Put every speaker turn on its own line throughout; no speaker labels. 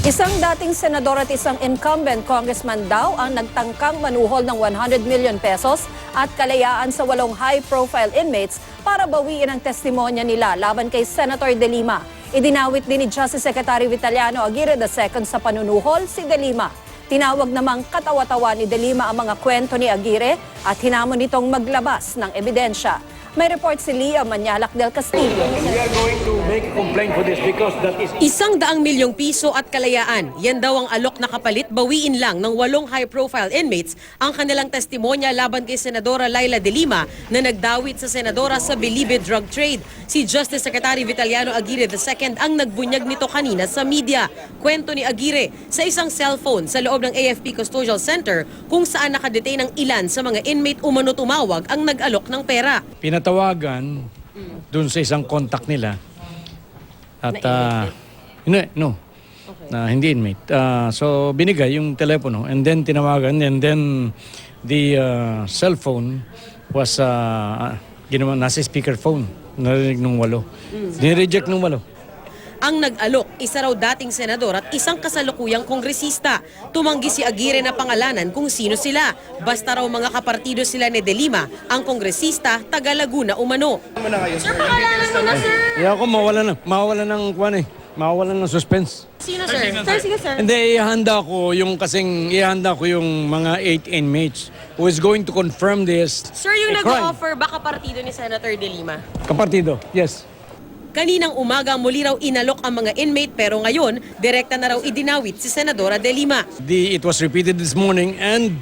Isang dating senador at isang incumbent congressman daw ang nagtangkang manuhol ng 100 million pesos at kalayaan sa 8 high-profile inmates para bawiin ang testimonya nila laban kay Senator De Lima. Idinawit din ni Justice Secretary Vitaliano Aguirre II sa panunuhol si De Lima. Tinawag namang katawa-tawa ni De Lima ang mga kwento ni Aguirre at hinamon nitong maglabas ng ebidensya. May report si Leah Manyalak del Castillo.
We are going to make a complaint for this because that is...
100 milyong piso at kalayaan. Yan daw ang alok na kapalit, bawiin lang ng 8 high-profile inmates ang kanilang testimonya laban kay Senadora Laila De Lima na nagdawit sa senadora sa bilibid drug trade. Si Justice Secretary Vitaliano Aguirre II ang nagbunyag nito kanina sa media. Kwento ni Aguirre sa isang cellphone sa loob ng AFP Custodial Center kung saan nakadetain ang ilan sa mga inmate umano tumawag ang nag-alok ng pera.
Pinatawagan dun sa isang contact nila at hindi inmate. So binigay yung telepono and then tinawagan and then the cell phone was ginawa nasa speakerphone. Narinig nung 8. Dinireject nung 8.
Ang nag-alok, isa raw dating senador at isang kasalukuyang kongresista. Tumanggi si Aguirre na pangalanan kung sino sila. Basta raw mga kapartido sila ni De Lima, ang kongresista, taga Laguna umano.
Sir, pangalanan mo na, sir.
Kaya ako mawalan ng kuwan mawalan ng suspense.
Sino, sir? Sir, sige, sir.
Hindi, ihanda ko yung mga 8 inmates who is going to confirm this.
Sir, yung
a crime.
nag-offer, baka partido ni Senator De Lima?
Kapartido, yes.
Kaninang umaga muli raw inalok ang mga inmate pero ngayon, direkta na raw idinawit si Senadora De Lima.
It was repeated this morning and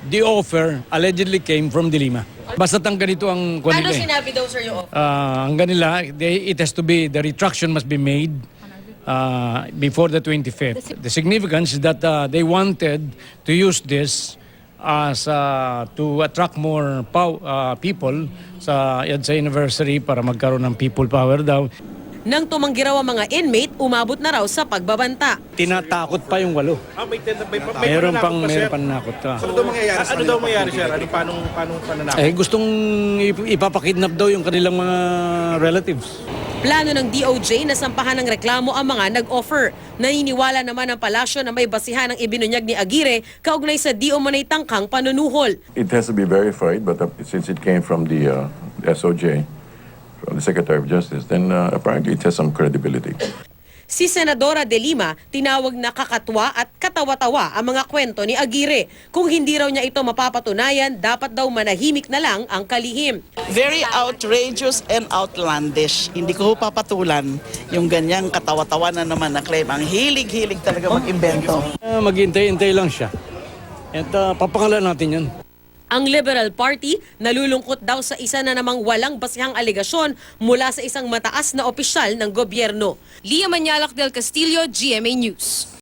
the offer allegedly came from De Lima. Basta't ang ganito ang kuwan
Ano
nila.
sinabi daw, sir, yung offer?
Ang ganila, it has to be, the retraction must be made before the 25th. The significance is that they wanted to use this as to attract more people sa EDSA anniversary para magkaroon ng people power daw.
Nang tumanggi raw ang mga inmate, umabot na raw sa pagbabanta.
Tinatakot pa yung 8. Meron pang nakot.
Ano daw mangyayari, sir? Paano pananakot?
Gustong ipapakidnap daw yung kanilang mga relatives.
Plano ng DOJ na sampahan ng reklamo ang mga nag-offer. Naniniwala naman ang palasyo na may basihan ang ibinunyag ni Aguirre kaugnay sa di umanay tangkang panunuhol.
It has to be verified, but since it came from the SOJ, from the Secretary of Justice, then apparently it has some credibility.
Si Senadora De Lima tinawag na kakatwa at katawa-tawa ang mga kwento ni Aguirre. Kung hindi raw niya ito mapapatunayan, dapat daw manahimik na lang ang kalihim.
Very outrageous and outlandish. Hindi ko papatulan yung ganyang katawa-tawa na naman na claim. Ang hilig-hilig talaga mag-imbento.
Maghintay-hintay lang siya. At papangalan natin yan.
Ang Liberal Party nalulungkot daw sa isa na namang walang basihang alegasyon mula sa isang mataas na opisyal ng gobyerno.
Leah Manyalak del Castillo, GMA News.